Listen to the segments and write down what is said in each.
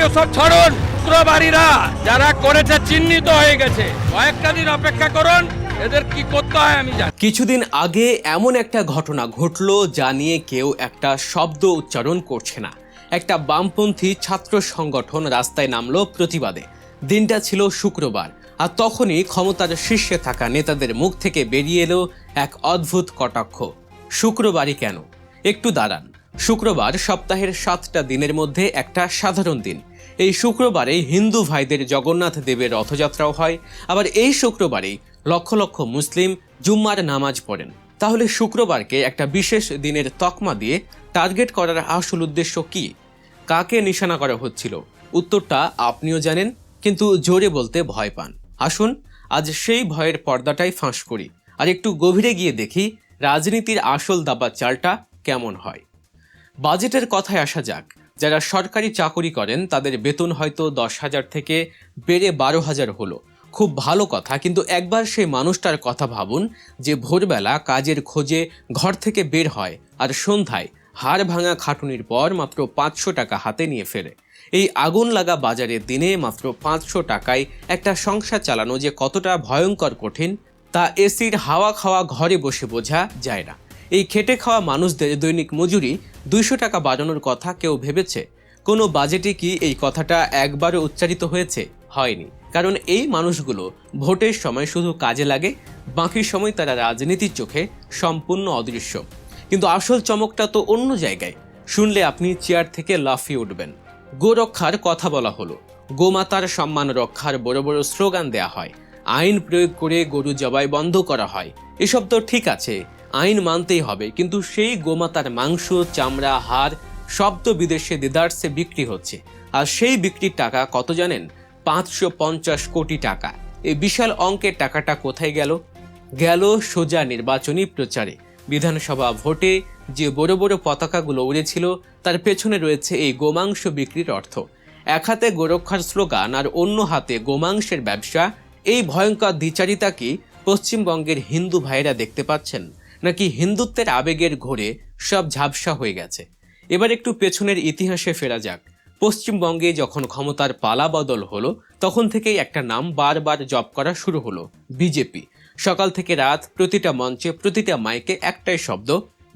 ওসব ছাড়ুন। শুক্রবারীরা যারা করেছে চিহ্নিত হয়ে গেছে, কয়েকটা দিন অপেক্ষা করুন, এদের কি করতে হয় আমি জানি। কিছুদিন আগে এমন একটা ঘটনা ঘটলো যা নিয়ে কেউ একটা শব্দ উচ্চারণ করছে না। একটা বামপন্থী ছাত্র সংগঠন রাস্তায় নামলো প্রতিবাদে। দিনটা ছিল শুক্রবার, আর তখনই ক্ষমতার শীর্ষে থাকা নেতাদের মুখ থেকে বেরিয়ে এলো এক অদ্ভুত কটাক্ষ। শুক্রবারই কেন? একটু দাঁড়ান। শুক্রবার সপ্তাহের 7টা দিনের মধ্যে একটা সাধারণ দিন। এই শুক্রবারে হিন্দু ভাইদের জগন্নাথ দেবের রথযাত্রাও হয়, আবার এই শুক্রবারেই লক্ষ লক্ষ মুসলিম জুম্মার নামাজ পড়েন। তাহলে শুক্রবারকে একটা বিশেষ দিনের তকমা দিয়ে টার্গেট করার আসল উদ্দেশ্য কি? কাকে নিশানা করা হচ্ছিল? উত্তরটা আপনিও জানেন, কিন্তু জোরে বলতে ভয় পান। আসুন আজ সেই ভয়ের পর্দাটাই ফাঁস করি, আর একটু গভীরে গিয়ে দেখি রাজনীতির আসল দাবা চালটা কেমন হয়। বাজেটের কথায় আসা যাক। যারা সরকারি চাকরি করেন তাদের বেতন হয়তো 10,000 থেকে বেড়ে 12,000 হলো। খুব ভালো কথা, কিন্তু একবার সেই মানুষটার কথা ভাবুন যে ভোরবেলা কাজের খোঁজে ঘর থেকে বের হয় আর সন্ধ্যায় হাড় ভাঙা খাটুনির পর মাত্র 500 টাকা হাতে নিয়ে ফেরে। এই আগুন লাগা বাজারের দিনে মাত্র 500 টাকায় একটা সংসার চালানো যে কতটা ভয়ঙ্কর কঠিন তা এসির হাওয়া খাওয়া ঘরে বসে বোঝা যায় না। এই খেটে খাওয়া মানুষদের দৈনিক মজুরি 200 টাকা বাড়ানোর কথা কেউ ভেবেছে? কোনো বাজেটে কি এই কথাটা একবারও উচ্চারিত হয়েছে? হয়নি। কারণ এই মানুষগুলো ভোটের সময় শুধু কাজে লাগে, বাকি সময় তারা রাজনীতির চোখে সম্পূর্ণ অদৃশ্য। কিন্তু আসল চমকটা তো অন্য জায়গায়। শুনলে আপনি চেয়ার থেকে লাফিয়ে উঠবেন। গো রক্ষার কথা বলা হলো, গোমাতার সম্মান রক্ষার বড় বড় স্লোগান দেয়া হয়, আইন প্রয়োগ করে গরু জবাই বন্ধ করা হয়। এসব তো ঠিক আছে, আইন মানতেই হবে, কিন্তু সেই গোমাতার মাংস, চামড়া, হাড় সব তো বিদেশে দেদারসে বিক্রি হচ্ছে। আর সেই বিক্রির টাকা কত জানেন? 550 কোটি টাকা। এই বিশাল অঙ্কের টাকাটা কোথায় গেল? গেল সোজা নির্বাচনী প্রচারে। বিধানসভা ভোটে যে বড় বড় পতাকাগুলো উড়েছিল তার পেছনে রয়েছে এই গোমাংস বিক্রির অর্থ। এক হাতে গোরক্ষার স্লোগান আর অন্য হাতে গোমাংসের ব্যবসা। এই ভয়ঙ্কর দ্বিচারিতা কি পশ্চিমবঙ্গের হিন্দু ভাইরা দেখতে পাচ্ছেন, নাকি হিন্দুত্বের আবেগের ঘোরে সব ঝাপসা হয়ে গেছে? এবার একটু পেছনের ইতিহাসে ফেরা যাক। পশ্চিমবঙ্গে যখন ক্ষমতার পালা বদল হলো তখন থেকেই একটা নাম বারবার জপ করা শুরু হলো, বিজেপি। সকাল থেকে রাত প্রতিটা মঞ্চে, প্রতিটা মাইকে একটাই শব্দ,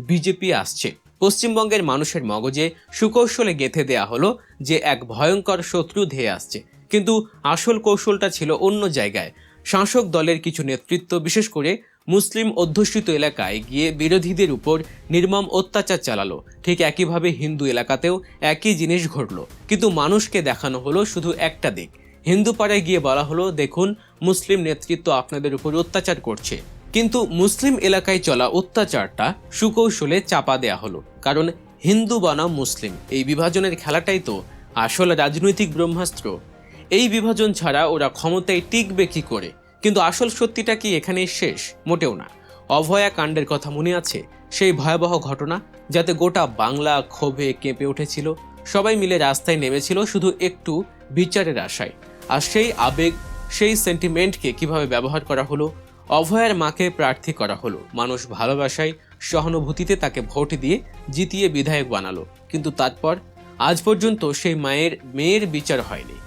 বিজেপি আসছে। পশ্চিমবঙ্গের মানুষের মগজে সুকৌশলে গেঁথে দেয়া হলো যে এক ভয়ঙ্কর শত্রু ধেয়ে আসছে। কিন্তু আসল কৌশলটা ছিল অন্য জায়গায়। শাসক দলের কিছু নেতৃত্ব বিশেষ করে মুসলিম অধ্যুষিত এলাকায় গিয়ে বিরোধীদের উপর নির্মম অত্যাচার চালালো। ঠিক একইভাবে হিন্দু এলাকাতেও একই জিনিস ঘটলো, কিন্তু মানুষকে দেখানো হলো শুধু একটা দিক। হিন্দু পাড়ায় গিয়ে বলা হলো, দেখুন মুসলিম নেতৃত্ব আপনাদের উপর অত্যাচার করছে। কিন্তু মুসলিম এলাকায় চলা অত্যাচারটা সুকৌশলে চাপা দেয়া হলো, কারণ হিন্দু বনাম মুসলিম এই বিভাজনের খেলাটাই তো আসল রাজনৈতিক ব্রহ্মাস্ত্র। এই বিভাজন ছাড়া ওরা ক্ষমতায় টিকবে কি করে? কিন্তু আসল সত্যিটা কি এখানেই শেষ? মোটেও না। অভয়া কাণ্ডের কথা মনে আছে? সেই ভয়াবহ ঘটনা, যাতে গোটা বাংলা ক্ষোভে কেঁপে উঠেছিল। সবাই মিলে রাস্তায় নেমেছিল শুধু একটু বিচারের আশায়। আর সেই আবেগ, সেই সেন্টিমেন্টকে কিভাবে ব্যবহার করা হলো? অভয়ার মাকে প্রার্থী করা হলো, মানুষ ভালোবাসায়, সহানুভূতিতে তাকে ভোট দিয়ে জিতিয়ে বিধায়ক বানালো। কিন্তু তারপর আজ পর্যন্ত সেই মেয়ের বিচার হয়নি।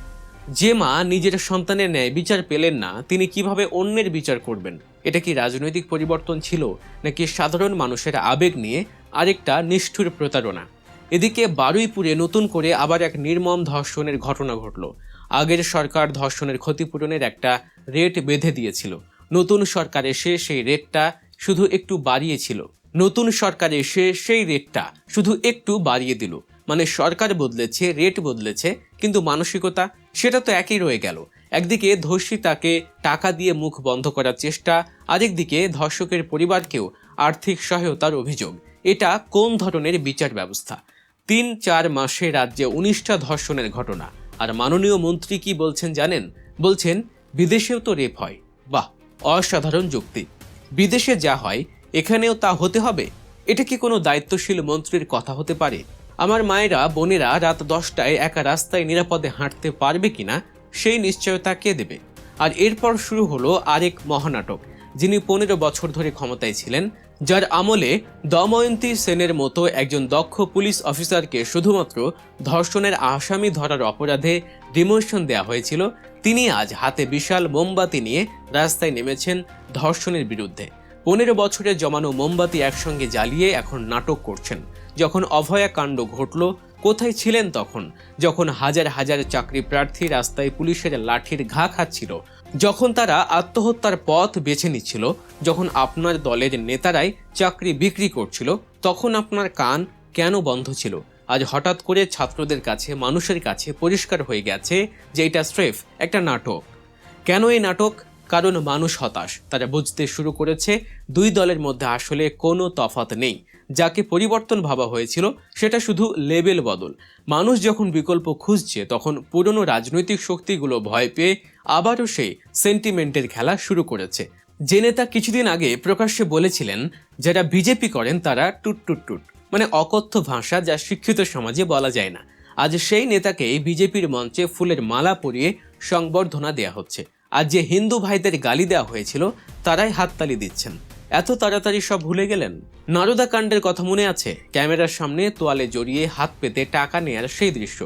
যে মা নিজের সন্তানের ন্যায় বিচার পেলেন না, তিনি কিভাবে অন্যের বিচার করবেন? এটা কি রাজনৈতিক পরিবর্তন ছিল, নাকি সাধারণ মানুষের আবেগ নিয়ে আরেকটা নিষ্ঠুর প্রতারণা? এদিকে বারুইপুরে নতুন করে আবার এক নির্মম ধর্ষণের ঘটনা ঘটল। আগের সরকার ধর্ষণের ক্ষতিপূরণের একটা রেট বেঁধে দিয়েছিল। নতুন সরকার এসে সেই রেটটা শুধু একটু বাড়িয়ে দিল। মানে সরকার বদলেছে, রেট বদলেছে, কিন্তু মানসিকতা সেটা তো একই রয়ে গেল। একদিকে ধর্ষিতাকে টাকা দিয়ে মুখ বন্ধ করার চেষ্টা, আরেকদিকে ধর্ষকের পরিবারকেও আর্থিক সহায়তার অভিযোগ। এটা কোন ধরনের বিচার ব্যবস্থা? 3-4 মাসে রাজ্যে 19টা ধর্ষণের ঘটনা। আর মাননীয় মন্ত্রী কি বলছেন জানেন? বলছেন বিদেশেও তো রেপ হয়। বাহ, অসাধারণ যুক্তি। বিদেশে যা হয় এখানেও তা হতে হবে? এটা কি কোনো দায়িত্বশীল মন্ত্রীর কথা হতে পারে? আমার মায়েরা, বোনেরা রাত 10টায় একা রাস্তায় নিরাপদে হাঁটতে পারবে কিনা সেই নিশ্চয়তা কে দেবে? আর এরপর শুরু হলো আরেক মহানাটক। যিনি 15 বছর ধরে ক্ষমতায় ছিলেন যার আমলে দময়ন্তী সেনের মতো একজন দক্ষ পুলিশ অফিসারকে শুধুমাত্র ধর্ষণের আসামি ধরার অপরাধে ডিমোশন দেওয়া হয়েছিল, তিনি আজ হাতে বিশাল মোমবাতি নিয়ে রাস্তায় নেমেছেন ধর্ষণের বিরুদ্ধে। 15 বছরে জমানো মোমবাতি একসঙ্গে জ্বালিয়ে এখন নাটক করছেন। যখন অভয়া কাণ্ড ঘটল, কোথায় ছিলেন তখন? যখন হাজার হাজার চাকরি প্রার্থী রাস্তায় পুলিশের লাঠির ঘা খাচ্ছিল, যখন তারা আত্মহত্যার পথ বেছে নিচ্ছিল, যখন আপনার দলের নেতারাই চাকরি বিক্রি করছিল, তখন আপনার কান কেন বন্ধ ছিল? আজ হঠাৎ করে ছাত্রদের কাছে, মানুষের কাছে পরিষ্কার হয়ে গেছে যে এটা স্রেফ একটা নাটক। কেন এই নাটক? কারণ মানুষ হতাশ। তারা বুঝতে শুরু করেছে দুই দলের মধ্যে আসলে কোনো তফাৎ নেই। যাকে পরিবর্তন ভাবা হয়েছিল সেটা শুধু লেবেল বদল। মানুষ যখন বিকল্প খুঁজছে, তখন পুরনো রাজনৈতিক শক্তিগুলো ভয় পেয়ে আবারও সেই সেন্টিমেন্টের খেলা শুরু করেছে। যে নেতা কিছুদিন আগে প্রকাশ্যে বলেছিলেন যারা বিজেপি করেন তারা টুট টুট টুট, মানে অকথ্য ভাষা যা শিক্ষিত সমাজে বলা যায় না, আজ সেই নেতাকেই বিজেপির মঞ্চে ফুলের মালা পরিয়ে সংবর্ধনা দেয়া হচ্ছে। আর যে হিন্দু ভাইদের গালি দেওয়া হয়েছিল তারাই হাততালি দিচ্ছেন। এত তাড়াতাড়ি সব ভুলে গেলেন? নারদা কাণ্ডের কথা মনে আছে? ক্যামেরার সামনে তোয়ালে জড়িয়ে হাত পেতে টাকা নেয়ার সেই দৃশ্য।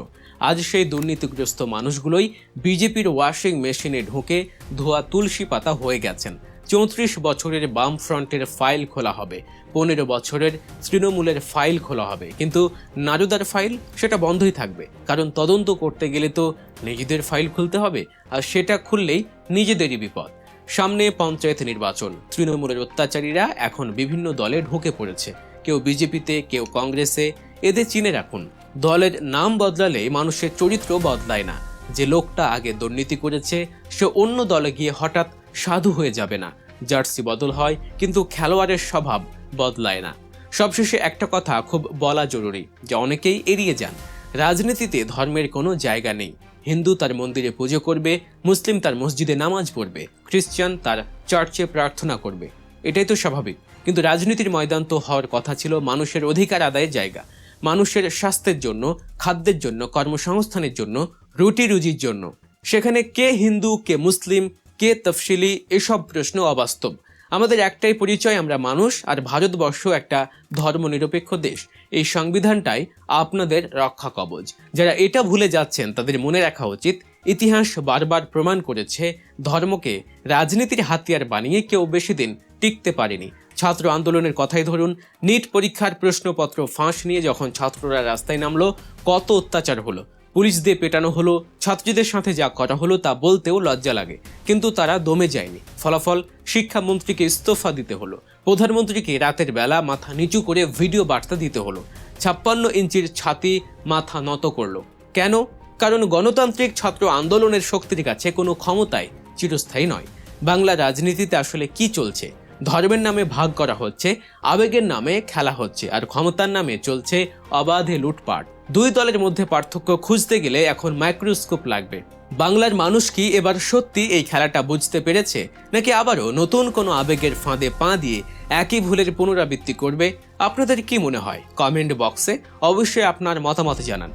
আজ সেই দুর্নীতিগ্রস্ত মানুষগুলোই বিজেপির ওয়াশিং মেশিনে ঢুকে ধোয়া তুলসী পাতা হয়ে গেছেন। 34 বছরের বাম ফ্রন্টের ফাইল খোলা হবে, 15 বছরের তৃণমূলের ফাইল খোলা হবে, কিন্তু নারদার ফাইল সেটা বন্ধই থাকবে। কারণ তদন্ত করতে গেলে তো নিজেদের ফাইল খুলতে হবে, আর সেটা খুললেই নিজেদেরই বিপদ। সামনে পঞ্চায়েত নির্বাচন। তৃণমূলের অত্যাচারীরা এখন বিভিন্ন দলে ঢুকে পড়েছে, কেউ বিজেপিতে, কেউ কংগ্রেসে। এদের চিনে রাখুন, দলের নাম বদলালে মানুষের চরিত্র বদলায় না। যে লোকটা আগে দুর্নীতি করেছে সে অন্য দলে গিয়ে হঠাৎ সাধু হয়ে যাবে না। জার্সি বদল হয় কিন্তু খেলোয়াড়ের স্বভাব বদলায় না। সবশেষে একটা কথা খুব বলা জরুরি, যা অনেকেই এড়িয়ে যান। রাজনীতিতে ধর্মের কোনো জায়গা নেই। হিন্দু তার মন্দিরে পুজো করবে, মুসলিম তার মসজিদে নামাজ পড়বে, খ্রিস্টান তার চার্চে প্রার্থনা করবে, এটাই তো স্বাভাবিক। কিন্তু রাজনীতির ময়দান তো হওয়ার কথা ছিল মানুষের অধিকার আদায়ের জায়গা, মানুষের স্বাস্থ্যের জন্য, খাদ্যের জন্য, কর্মসংস্থানের জন্য, রুটি রুজির জন্য। সেখানে কে হিন্দু, কে মুসলিম, কে তফসিলি, এসব প্রশ্ন অবাস্তব। আমাদের একটাই পরিচয়, আমরা মানুষ, আর ভারতবর্ষ একটা ধর্মনিরপেক্ষ দেশ। এই সংবিধানটাই আপনাদের রক্ষা কবচ। যারা এটা ভুলে যাচ্ছেন তাদের মনে রাখা উচিত, ইতিহাস বারবার প্রমাণ করেছে ধর্মকে রাজনীতির হাতিয়ার বানিয়ে কেউ বেশি দিন টিকতে পারেনি। ছাত্র আন্দোলনের কথাই ধরুন, নিট পরীক্ষার প্রশ্নপত্র ফাঁস নিয়ে যখন ছাত্ররা রাস্তায় নামলো, কত অত্যাচার হলো, পুলিশ দিয়ে পেটানো হলো, ছাত্রীদের সাথে যা করা হলো তা বলতেও লজ্জা লাগে। কিন্তু তারা দমে যায়নি। ফলাফল, শিক্ষামন্ত্রীকে ইস্তফা দিতে হলো, প্রধানমন্ত্রীকে রাতের বেলা মাথা নিচু করে ভিডিও বার্তা দিতে হলো, 56 ইঞ্চির ছাতি মাথা নত করলো। কেন? কারণ গণতান্ত্রিক ছাত্র আন্দোলনের শক্তির কাছে কোনো ক্ষমতাই চিরস্থায়ী নয়। বাংলা রাজনীতিতে আসলে কি চলছে? ধর্মের নামে ভাগ করা হচ্ছে, আবেগের নামে খেলা হচ্ছে, আর ক্ষমতার নামে চলছে অবাধে লুটপাট। দুই দলের মধ্যে পার্থক্য খুঁজতে গেলে এখন মাইক্রোস্কোপ লাগবে। বাংলার মানুষ কি এবার সত্যি এই খেলাটা বুঝতে পেরেছে, নাকি আবারও নতুন কোনো আবেগের ফাঁদে পা দিয়ে একই ভুলের পুনরাবৃত্তি করবে? আপনাদের কি মনে হয়? কমেন্ট বক্সে অবশ্যই আপনার মতামত জানান।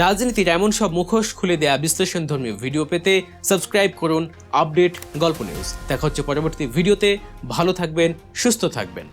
রাজনীতির এমন সব মুখোশ খুলে দেয়া বিশ্লেষণধর্মী ভিডিও পেতে সাবস্ক্রাইব করুন আপডেট গল্প নিউজ। দেখা হচ্ছে পরবর্তী ভিডিওতে। ভালো থাকবেন, সুস্থ থাকবেন।